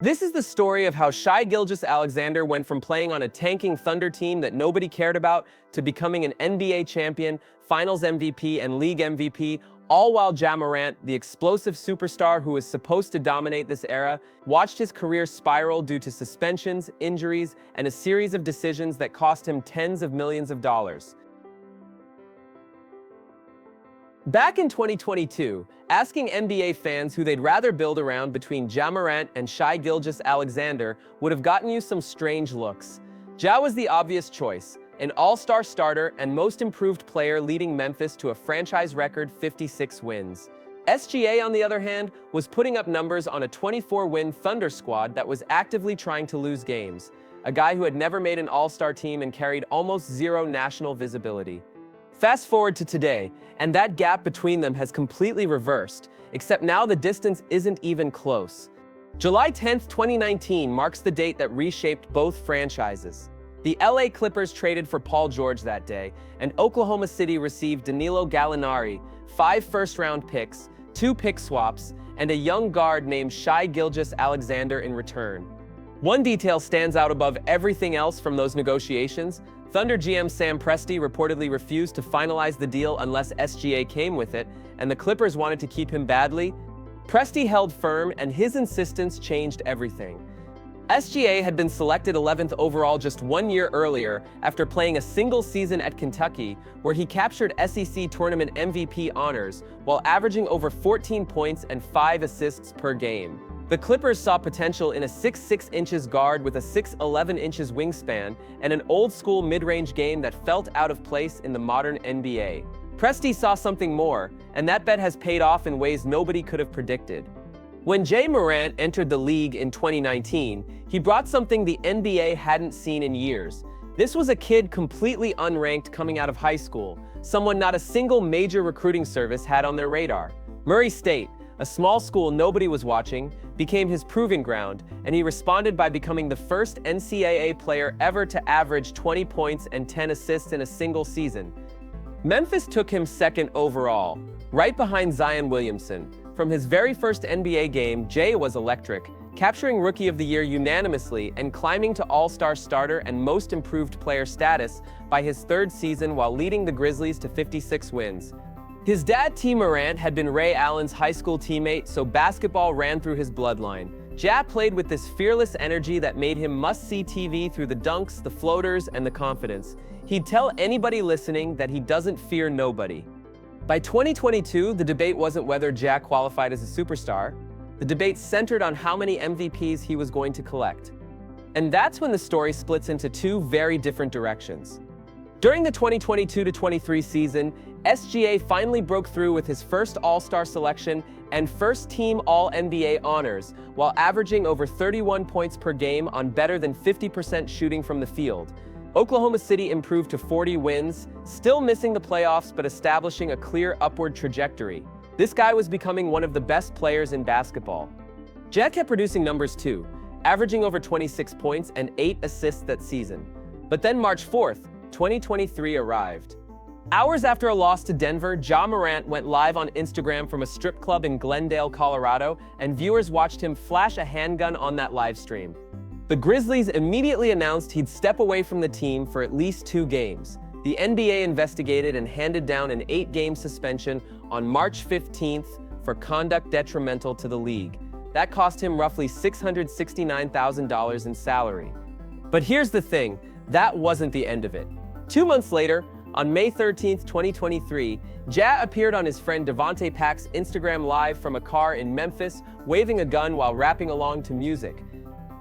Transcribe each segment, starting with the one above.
This is the story of how Shai Gilgeous-Alexander went from playing on a tanking Thunder team that nobody cared about to becoming an NBA champion, Finals MVP, and League MVP, all while Ja Morant, the explosive superstar who was supposed to dominate this era, watched his career spiral due to suspensions, injuries, and a series of decisions that cost him tens of millions of dollars. Back in 2022, asking NBA fans who they'd rather build around between Ja Morant and Shai Gilgeous-Alexander would have gotten you some strange looks. Ja was the obvious choice, an all-star starter and most improved player leading Memphis to a franchise record 56 wins. SGA, on the other hand, was putting up numbers on a 24-win Thunder squad that was actively trying to lose games, a guy who had never made an all-star team and carried almost zero national visibility. Fast forward to today, and that gap between them has completely reversed, except now the distance isn't even close. July 10, 2019 marks the date that reshaped both franchises. The LA Clippers traded for Paul George that day, and Oklahoma City received Danilo Gallinari, 5 first-round picks, 2 pick swaps, and a young guard named Shai Gilgeous-Alexander in return. One detail stands out above everything else from those negotiations. Thunder GM Sam Presti reportedly refused to finalize the deal unless SGA came with it, and the Clippers wanted to keep him badly. Presti held firm, and his insistence changed everything. SGA had been selected 11th overall just 1 year earlier after playing a single season at Kentucky, where he captured SEC tournament MVP honors while averaging over 14 points and 5 assists per game. The Clippers saw potential in a 6'6" inches guard with a 6'11" inches wingspan and an old-school mid-range game that felt out of place in the modern NBA. Presti saw something more, and that bet has paid off in ways nobody could have predicted. When Ja Morant entered the league in 2019, he brought something the NBA hadn't seen in years. This was a kid completely unranked coming out of high school, someone not a single major recruiting service had on their radar. Murray State, a small school nobody was watching, became his proving ground, and he responded by becoming the first NCAA player ever to average 20 points and 10 assists in a single season. Memphis took him 2nd overall, right behind Zion Williamson. From his very first NBA game, Ja was electric, capturing Rookie of the Year unanimously and climbing to All-Star starter and Most Improved Player status by his 3rd season while leading the Grizzlies to 56 wins. His dad, T. Morant, had been Ray Allen's high school teammate, so basketball ran through his bloodline. Ja played with this fearless energy that made him must-see TV through the dunks, the floaters, and the confidence. He'd tell anybody listening that he doesn't fear nobody. By 2022, the debate wasn't whether Ja qualified as a superstar. The debate centered on how many MVPs he was going to collect. And that's when the story splits into 2 very different directions. During the 2022-23 season, SGA finally broke through with his first All-Star selection and first-team All-NBA honors, while averaging over 31 points per game on better than 50% shooting from the field. Oklahoma City improved to 40 wins, still missing the playoffs but establishing a clear upward trajectory. This guy was becoming one of the best players in basketball. Ja kept producing numbers too, averaging over 26 points and 8 assists that season. But then March 4th, 2023 arrived. Hours after a loss to Denver, Ja Morant went live on Instagram from a strip club in Glendale, Colorado, and viewers watched him flash a handgun on that live stream. The Grizzlies immediately announced he'd step away from the team for at least 2 games. The NBA investigated and handed down an 8-game suspension on March 15th for conduct detrimental to the league. That cost him roughly $669,000 in salary. But here's the thing, that wasn't the end of it. 2 months later, on May 13, 2023, Ja appeared on his friend Devontae Pack's Instagram Live from a car in Memphis, waving a gun while rapping along to music.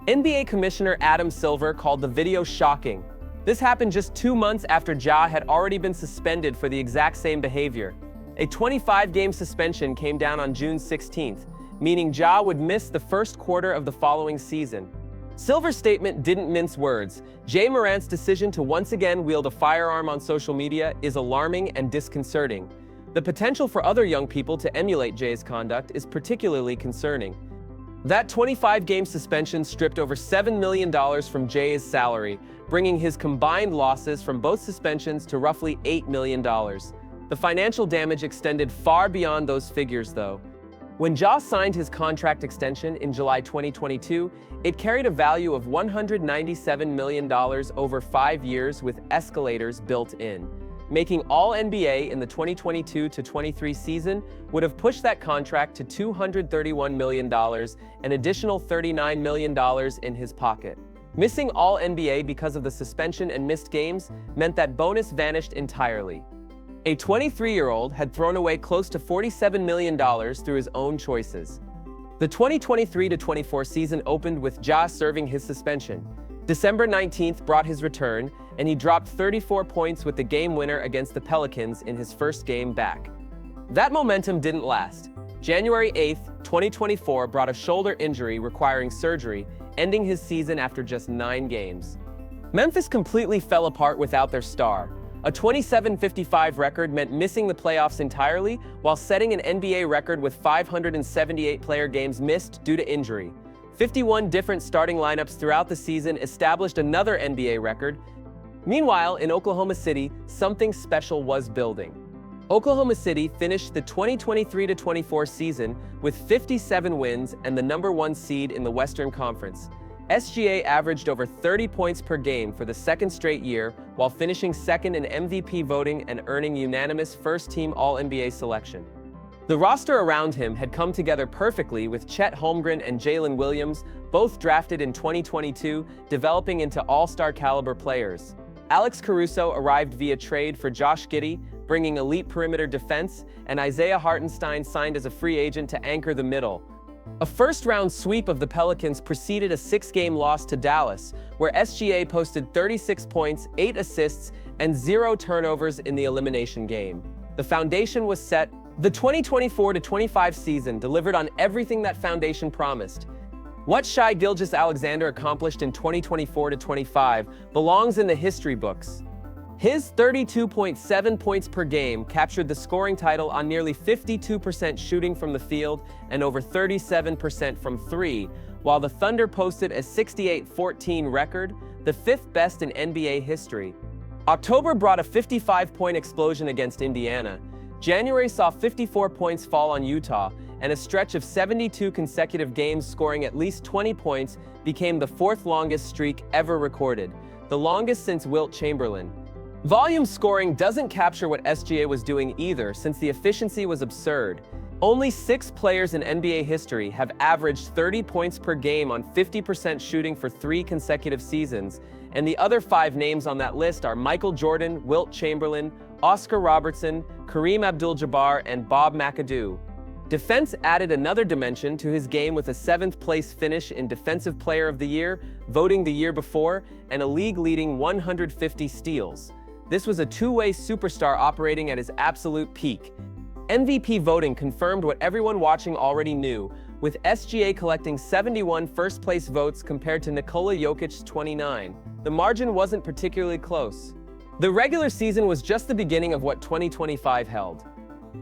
NBA Commissioner Adam Silver called the video shocking. This happened just 2 months after Ja had already been suspended for the exact same behavior. A 25-game suspension came down on June 16th, meaning Ja would miss the first quarter of the following season. Silver's statement didn't mince words. Ja Morant's decision to once again wield a firearm on social media is alarming and disconcerting. The potential for other young people to emulate Ja's conduct is particularly concerning. That 25-game suspension stripped over $7 million from Ja's salary, bringing his combined losses from both suspensions to roughly $8 million. The financial damage extended far beyond those figures, though. When Ja signed his contract extension in July 2022, it carried a value of $197 million over 5 years with escalators built in, making All-NBA in the 2022-23 season would have pushed that contract to $231 million, an additional $39 million in his pocket. Missing All-NBA because of the suspension and missed games meant that bonus vanished entirely. A 23-year-old had thrown away close to $47 million through his own choices. The 2023-24 season opened with Ja serving his suspension. December 19th brought his return, and he dropped 34 points with the game winner against the Pelicans in his first game back. That momentum didn't last. January 8th, 2024 brought a shoulder injury requiring surgery, ending his season after just 9 games. Memphis completely fell apart without their star. A 27-55 record meant missing the playoffs entirely, while setting an NBA record with 578 player games missed due to injury. 51 different starting lineups throughout the season established another NBA record. Meanwhile, in Oklahoma City, something special was building. Oklahoma City finished the 2023-24 season with 57 wins and the #1 seed in the Western Conference. SGA averaged over 30 points per game for the second straight year, while finishing second in MVP voting and earning unanimous first-team All-NBA selection. The roster around him had come together perfectly, with Chet Holmgren and Jalen Williams, both drafted in 2022, developing into all-star caliber players. Alex Caruso arrived via trade for Josh Giddey, bringing elite perimeter defense, and Isaiah Hartenstein signed as a free agent to anchor the middle. A first-round sweep of the Pelicans preceded a 6-game loss to Dallas, where SGA posted 36 points, 8 assists, and 0 turnovers in the elimination game. The foundation was set. The 2024-25 season delivered on everything that foundation promised. What Shai Gilgeous-Alexander accomplished in 2024-25 belongs in the history books. His 32.7 points per game captured the scoring title on nearly 52% shooting from the field and over 37% from 3, while the Thunder posted a 68-14 record, the 5th best in NBA history. October brought a 55-point explosion against Indiana. January saw 54 points fall on Utah, and a stretch of 72 consecutive games scoring at least 20 points became the 4th longest streak ever recorded, the longest since Wilt Chamberlain. Volume scoring doesn't capture what SGA was doing either, since the efficiency was absurd. Only 6 players in NBA history have averaged 30 points per game on 50% shooting for 3 consecutive seasons, and the other 5 names on that list are Michael Jordan, Wilt Chamberlain, Oscar Robertson, Kareem Abdul-Jabbar, and Bob McAdoo. Defense added another dimension to his game with a 7th-place finish in Defensive Player of the Year, voting the year before, and a league-leading 150 steals. This was a two-way superstar operating at his absolute peak. MVP voting confirmed what everyone watching already knew, with SGA collecting 71 first-place votes compared to Nikola Jokic's 29. The margin wasn't particularly close. The regular season was just the beginning of what 2025 held.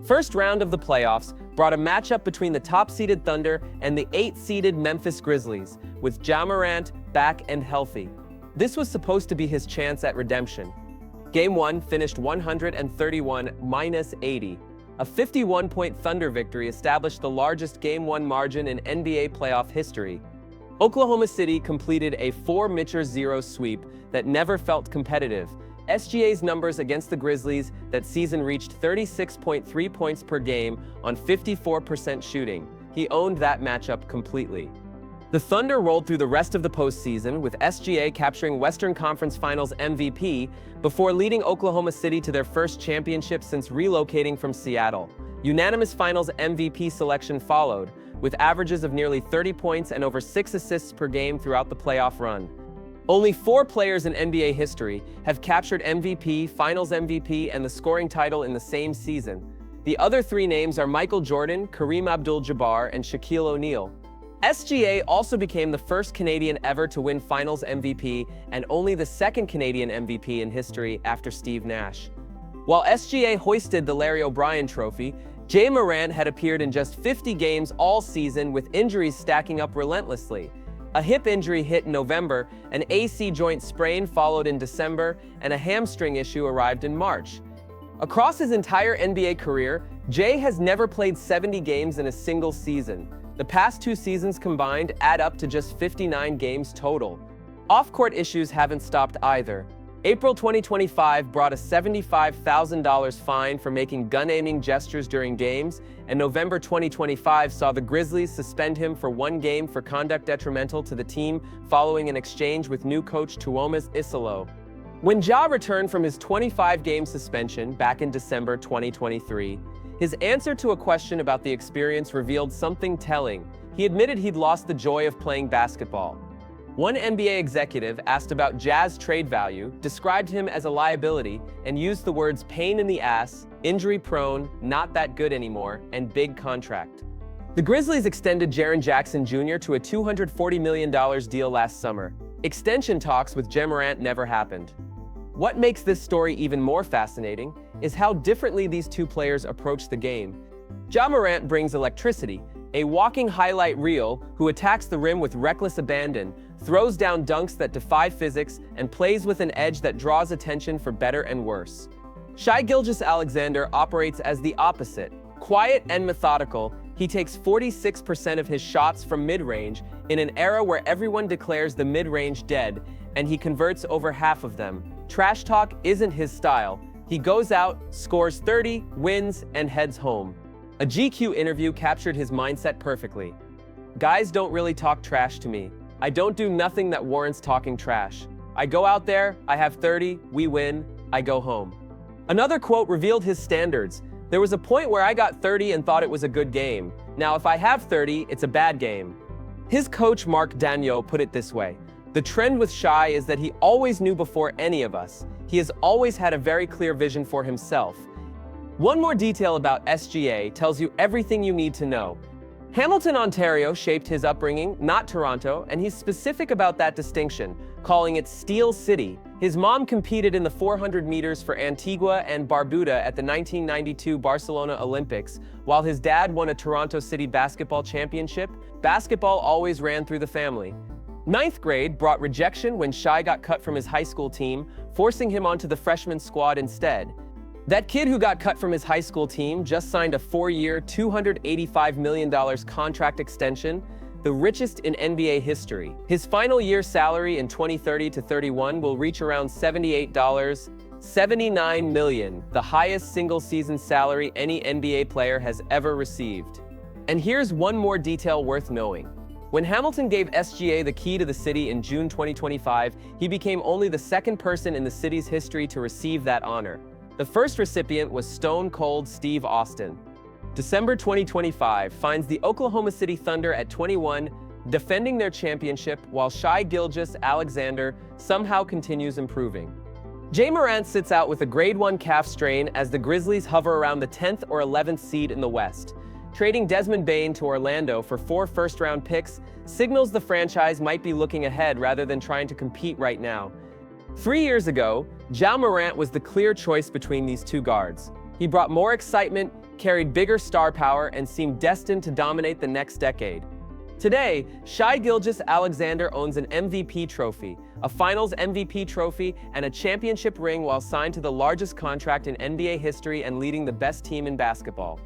First round of the playoffs brought a matchup between the top-seeded Thunder and the 8th-seeded Memphis Grizzlies, with Ja Morant back and healthy. This was supposed to be his chance at redemption. Game 1 finished 131-80. A 51-point Thunder victory established the largest Game 1 margin in NBA playoff history. Oklahoma City completed a 4-0 sweep that never felt competitive. SGA's numbers against the Grizzlies that season reached 36.3 points per game on 54% shooting. He owned that matchup completely. The Thunder rolled through the rest of the postseason, with SGA capturing Western Conference Finals MVP before leading Oklahoma City to their first championship since relocating from Seattle. Unanimous Finals MVP selection followed, with averages of nearly 30 points and over 6 assists per game throughout the playoff run. Only 4 players in NBA history have captured MVP, Finals MVP, and the scoring title in the same season. The other 3 names are Michael Jordan, Kareem Abdul-Jabbar, and Shaquille O'Neal. SGA also became the first Canadian ever to win Finals MVP and only the second Canadian MVP in history after Steve Nash. While SGA hoisted the Larry O'Brien Trophy, Ja Morant had appeared in just 50 games all season, with injuries stacking up relentlessly. A hip injury hit in November, an AC joint sprain followed in December, and a hamstring issue arrived in March. Across his entire NBA career, Jay has never played 70 games in a single season. The past 2 seasons combined add up to just 59 games total. Off-court issues haven't stopped either. April 2025 brought a $75,000 fine for making gun-aiming gestures during games, and November 2025 saw the Grizzlies suspend him for 1 game for conduct detrimental to the team following an exchange with new coach Tuomas Isalo. When Ja returned from his 25-game suspension back in December 2023, his answer to a question about the experience revealed something telling. He admitted he'd lost the joy of playing basketball. One NBA executive asked about Ja's trade value, described him as a liability, and used the words pain in the ass, injury-prone, not that good anymore, and big contract. The Grizzlies extended Jaren Jackson Jr. to a $240 million deal last summer. Extension talks with Ja Morant never happened. What makes this story even more fascinating is how differently these two players approach the game. Ja Morant brings electricity, a walking highlight reel who attacks the rim with reckless abandon, throws down dunks that defy physics, and plays with an edge that draws attention for better and worse. Shai Gilgeous-Alexander operates as the opposite. Quiet and methodical, he takes 46% of his shots from mid-range in an era where everyone declares the mid-range dead, and he converts over half of them. Trash talk isn't his style. He goes out, scores 30, wins, and heads home. A GQ interview captured his mindset perfectly. Guys don't really talk trash to me. I don't do nothing that warrants talking trash. I go out there, I have 30, we win, I go home. Another quote revealed his standards. There was a point where I got 30 and thought it was a good game. Now if I have 30, it's a bad game. His coach Mark Daigneault put it this way: the trend with Shai is that he always knew before any of us. He has always had a very clear vision for himself. One more detail about SGA tells you everything you need to know. Hamilton, Ontario shaped his upbringing, not Toronto, and he's specific about that distinction, calling it Steel City. His mom competed in the 400 meters for Antigua and Barbuda at the 1992 Barcelona Olympics, while his dad won a Toronto City basketball championship. Basketball always ran through the family. 9th grade brought rejection when Shai got cut from his high school team, forcing him onto the freshman squad instead. That kid who got cut from his high school team just signed a 4-year, $285 million contract extension, the richest in NBA history. His final year salary in 2030-31 will reach around $79 million, the highest single-season salary any NBA player has ever received. And here's one more detail worth knowing. When Hamilton gave SGA the key to the city in June 2025, he became only the 2nd person in the city's history to receive that honor. The first recipient was Stone Cold Steve Austin. December 2025 finds the Oklahoma City Thunder at 21, defending their championship, while Shai Gilgeous-Alexander somehow continues improving. Ja Morant sits out with a grade 1 calf strain as the Grizzlies hover around the 10th or 11th seed in the West. Trading Desmond Bane to Orlando for 4 first-round picks signals the franchise might be looking ahead rather than trying to compete right now. 3 years ago, Ja Morant was the clear choice between these two guards. He brought more excitement, carried bigger star power, and seemed destined to dominate the next decade. Today, Shai Gilgeous-Alexander owns an MVP trophy, a Finals MVP trophy, and a championship ring while signed to the largest contract in NBA history and leading the best team in basketball.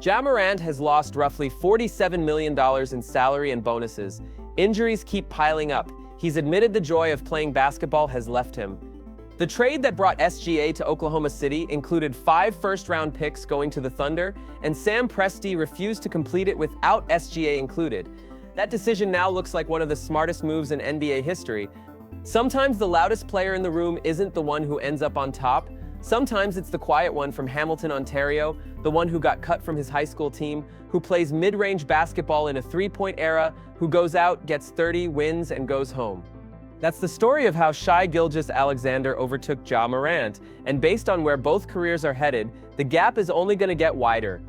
Ja Morant has lost roughly $47 million in salary and bonuses. Injuries keep piling up. He's admitted the joy of playing basketball has left him. The trade that brought SGA to Oklahoma City included 5 first-round picks going to the Thunder, and Sam Presti refused to complete it without SGA included. That decision now looks like one of the smartest moves in NBA history. Sometimes the loudest player in the room isn't the one who ends up on top. Sometimes it's the quiet one from Hamilton, Ontario, the one who got cut from his high school team, who plays mid-range basketball in a 3-point era, who goes out, gets 30, wins, and goes home. That's the story of how Shai Gilgeous-Alexander overtook Ja Morant, and based on where both careers are headed, the gap is only going to get wider.